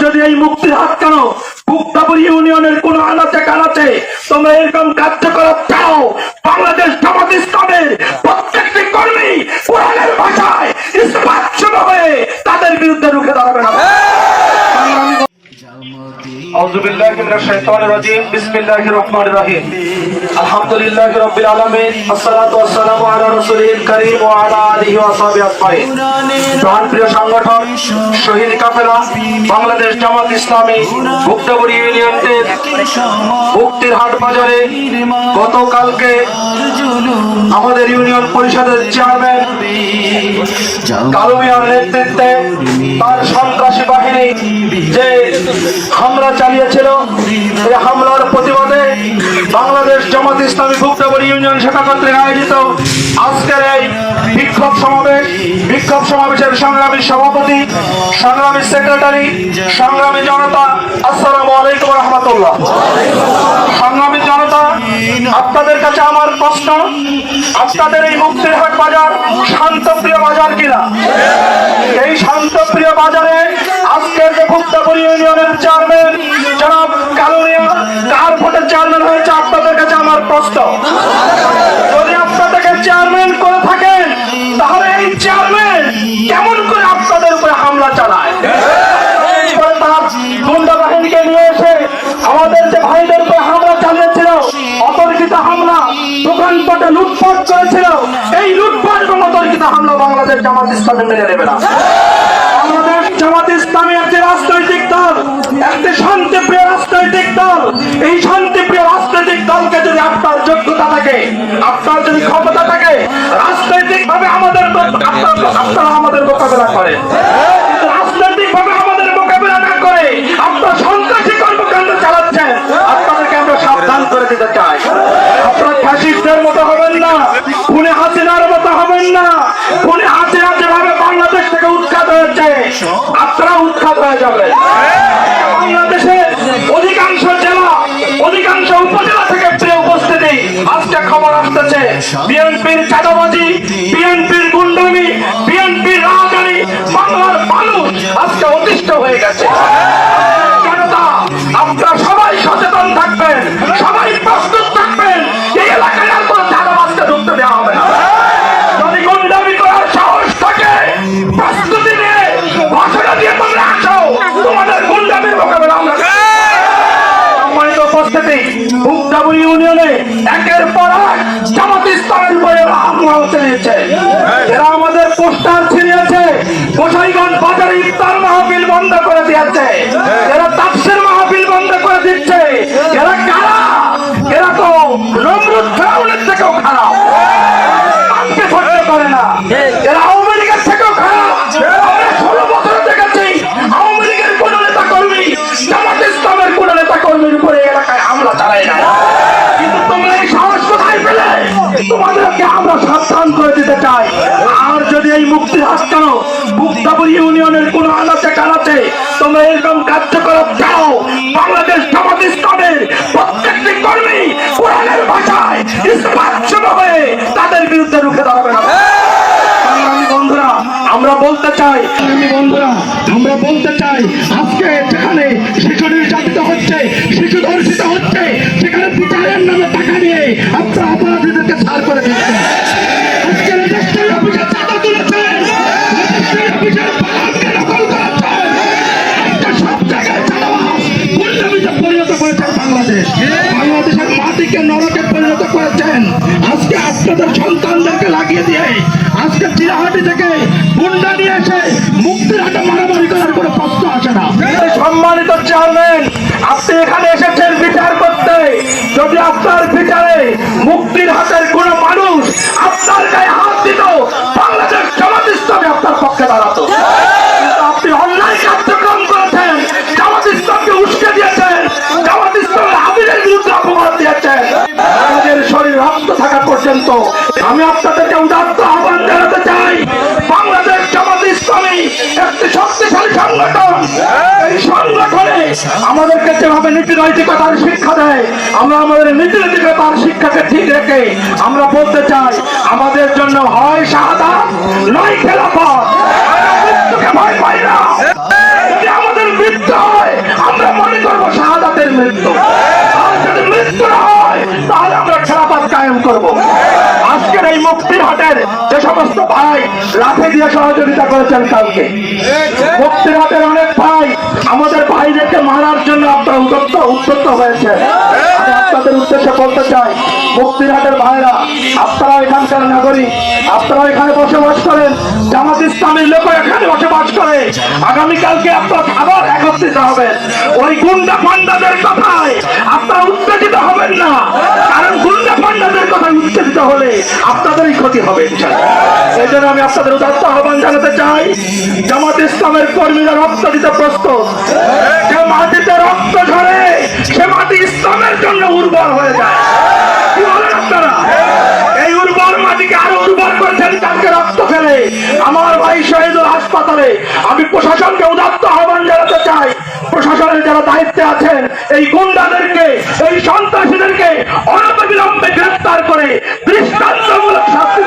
যদি এই মুক্তির হাত কেন ভুক্তভোগী ইউনিয়নের কোন আনাচে কানাচে তোমরা এরকম কার্যকলাপ চাও, বাংলাদেশ জামাত ইসলামের প্রত্যেকটি কর্মী কোরআনের ভাষায় স্পষ্ট হয়ে তাদের বিরুদ্ধে রুখে দাঁড়াবে না। أعوذ بالله من الشيطان الرجيم بسم الله الرحمن الرحيم الحمد لله رب العالمين الصلاة والسلام على رسوله الكريم وعلى آله وصحبه أجمعين। প্রিয় সংগঠন শহীদ কাফেলা বাংলাদেশ জামাত ইসলামী ভুক্তভোগী ইউনিয়নের মুক্তির হাট বাজারে গতকালকে আমাদের ইউনিয়ন পরিষদের চেয়ারম্যান কালু মিয়ার নেতৃত্বে তার সন্ত্রাসী বাহিনী যে হামলা চালিয়েছিল, এই হামলার প্রতিবাদে বাংলাদেশ জামাত ইসলামী ভুক্তভোগী ইউনিয়ন শাখা কর্তৃক আয়োজিত আজকের এই বিক্ষোভ সমাবেশের সংগ্রামী সভাপতি, সংগ্রামী সেক্রেটারি, সংগ্রামী জনতা, আসসালামু আলাইকুম ওয়া রাহমাতুল্লাহ। সংগ্রামী জনতা, আপনাদের কাছে আমার প্রশ্ন, আপনাদের এই মুক্তির হাট বাজার শান্তপ্রিয় বাজার কিনা? এই শান্তপ্রিয় বাজারে আজকের যে ভুক্তভোগী ইউনিয়নের চেয়ারম্যান জনাব কালু মিয়া কার ভোটে চেয়ারম্যান হয়েছে, আপনাদের কাছে আমার প্রশ্ন। যদি আপনাদেরকে চেয়ারম্যান করে থাকেন তাহলে এই চেয়ারম্যান কেমন করে আপনাদের উপরে হামলা চালায়? তার গুন্ডা বাহিনীকে নিয়ে এসে আমাদের যে ভাইদের উপরে হামলা চালিয়েছিল, অতর্কিত হামলা, দোকানপাটে লুটপাট করেছিল, এই লুটপাট এবং অতর্কিত হামলা বাংলাদেশ জামাত ইসলামী মেনে নেবে না। বাংলাদেশ জামাত ইসলামী একটি রাজনৈতিক দল, একটি শান্তিপ্রিয় রাজনৈতিক দল। এই শান্তিপ্রিয় রাজনৈতিক দলকে যদি আপনার যোগ্যতা থাকে, আপনার যদি ক্ষমতা থাকে, রাজনৈতিক ভাবে আপনারা আমাদের মোকাবেলা করেন, কিন্তু রাজনৈতিক ভাবে আমাদের মোকাবেলা না করে আপনার সন্ত্রাসী কর্মকাণ্ড চালাচ্ছেন, আপনাদেরকে আমরা সাবধান করে দিতে চাই। আপনারা ফ্যাসিস্টদের মতো হবেন না, খুনে হাসিনার মতো হবেন না। খুনে হাসিনা যেভাবে বাংলাদেশ থেকে উৎখাত হয়েছে, আপনারা উৎখাত হয়ে যাবেন। বাংলাদেশের অধিকাংশ জেলা, অধিকাংশ উপজেলা থেকে প্রিয় উপস্থিতি, আজকে খবর আসতেছে বিএনপির চাঁদাবাজি, বিএনপির গুন্ডামি, বিএনপির রাজধানী বাংলার মানুষ আজকে অতিষ্ঠ হয়ে গেছে। জনতা, আপনারা সবাই সচেতন থাকবেন, সবাই প্রস্তুত থাকবেন, এই এলাকায় আর কোনো চাঁদাবাজকে ঢুকতে দেওয়া হবে না। যদি গুন্ডামি করার সাহস থাকে, প্রস্তুতি নিয়ে ঘোষণা দিয়ে তোমরা আসো, তোমাদের গুন্ডামির মোকাবেলা আমরা। সম্মানিত উপস্থিতি, ভুক্তভোগী ইউনিয়নে একের পর এক জামাত ইসলামের উপরে হামলা চালিয়েছে। এরা আমাদের পোস্টার ছিনিয়েছে, গোসাইগঞ্জ বাজারে ইফতার মাহফিল বন্ধ করে দিয়েছে, এরা তাফসীর মাহফিল বন্ধ করে দিচ্ছে। এরা কারা? এরা তো নমরুদ ফেরাউনের থেকেও খারাপ, আমাকে সহ্য করে না। এরা আওয়ামী লীগের থেকেও খারাপ। আমরা 16 বছর দেখেছি আওয়ামী লীগের কোন নেতা কর্মী জামাত ইসলামের কোন নেতা কর্মীর উপরে এলাকায় হামলা চালায় না। কিন্তু তোমরা এই সাহস কোথায় পেলে? তোমাদেরকে আমরা সাবধান করে দিতে চাই। আর যদি এই মুক্তির হাত কেন ভুক্তভোগী ইউনিয়নের কোন আনাচে কানাচে তোমরা এরকম কার্যকলাপ চাও, বাংলাদেশ জামাত ইসলামের প্রত্যেকটি কর্মী কোরআনের ভাষায় স্পষ্ট হয়ে তাদের বিরুদ্ধে রুখে দাঁড়াবে না। বন্ধুরা, আমরা বলতে চাই, আজকে যেখানে শিশু নির্যাতিত হচ্ছে, শিশু ধর্ষিত হচ্ছে, সেখানে বিচারের নামে টাকা নিয়ে আপনারা অপরাধীদেরকে ছাড় করে দিচ্ছেন। আজকে রেজিস্ট্রি অফিসে চাঁদা তুলেছেন, রেজিস্ট্রি অফিসের বাগানকে দখল করেছেন, আজকে সব জায়গায় চাঁদাবাজ গুন্ডামিতে পরিণত করেছেন। বাংলাদেশের মাটিকে নরকে পরিণত করেছেন। আজকে আপনাদের সন্তানদেরকে লাগিয়ে দিয়ে আজকে চিরাহাটি থেকে গুন্ডা নিয়ে এসে মুক্তির হাটে মারামারি করার কোনো প্রশ্ন আসে না। সম্মানিত চেয়ারম্যান, আপনি এখানে এসেছেন বিচার করতে। যদি আপনার বিচারে মুক্তির হাটের কোন মানুষ আপনার গায়ে হাত দিত, বাংলাদেশ জামাত ইসলামী আপনার পক্ষে দাঁড়াতো। কিন্তু আপনি অন্যায় কার্যক্রম করেছেন, জামাত ইসলামকে উস্কে দিয়েছেন, জামাত ইসলামের আমিরের বিরুদ্ধে অপবাদ দিয়েছেন। আমাদের শরীর রক্ত থাকা পর্যন্ত আমি আপনাদেরকে উদাত্ত আহ্বান জানাতে চাই, বাংলাদেশ জামাত ইসলামী একটি শক্তিশালী সংগঠন। এই সংগঠনে আমাদেরকে যেভাবে নীতি নৈতিকতার শিক্ষা দেয়, আমরা আমাদের নীতি নৈতিকতার শিক্ষাকে ঠিক রেখে আমরা বলতে চাই, আমাদের জন্য হয় শাহাদাত নয় খেলাফত। ভয় পাই না। যদি আমাদের মৃত্যু হয় আমরা মনে করবো শাহাদাতের মৃত্যু, আর যদি মৃত্যু না হয় তাহলে আমরা খেলাফত কায়েম করব। আজকের এই মুক্তির হাটের যে সমস্ত ভাই লাঠি দিয়ে সহযোগিতা করেছেন কালকে, মুক্তির হাটের অনেক ভাই আমাদের ভাইদেরকে মারার জন্য আপনারা উদ্যত হয়েছে। আমি আপনাদের উদ্দেশ্যে বলতে চাই, মুক্তির হাটের ভাইরা, আপনারা এখানকার নাগরিক, আপনারা এখানে বসবাস করেন, জামাত ইসলামের লোক এখানে বসবাস করে। আগামীকালকে আপনারা আবার একত্রিত হবেন। ওই গুন্ডা পান্ডাদের কথায় আপনারা উত্তেজিত হবেন না, কারণ গুন্ডা পান্ডাদের কথায় উত্তেজিত হলে আপনাদেরই ক্ষতি হবে। এই জন্য আমি আপনাদের উদাত্ত আহ্বান জানাতে চাই, জামাত ইসলামের কর্মীরা রক্ত দিতে প্রস্তুত। যে মাটিতে রক্ত ঝরে সে মাটি ইসলামের জন্য উর্বর হয়ে যায়। কি বলেন আপনারা? এই উর্বর মাটিকে আরো উর্বর করেছেন কালকে রক্ত ফেলে। আমার ভাই শহীদুল হাসপাতালে আমি প্রশাসনকে উদাত্ত আহ্বান জানাতে চাই, প্রশাসনের যারা দায়িত্বে আছেন এই গুন্ডাদেরকে, এই সন্ত্রাসীদেরকে অনতিবিলম্বে গ্রেফতার করে দৃষ্টান্তমূলক শাস্তি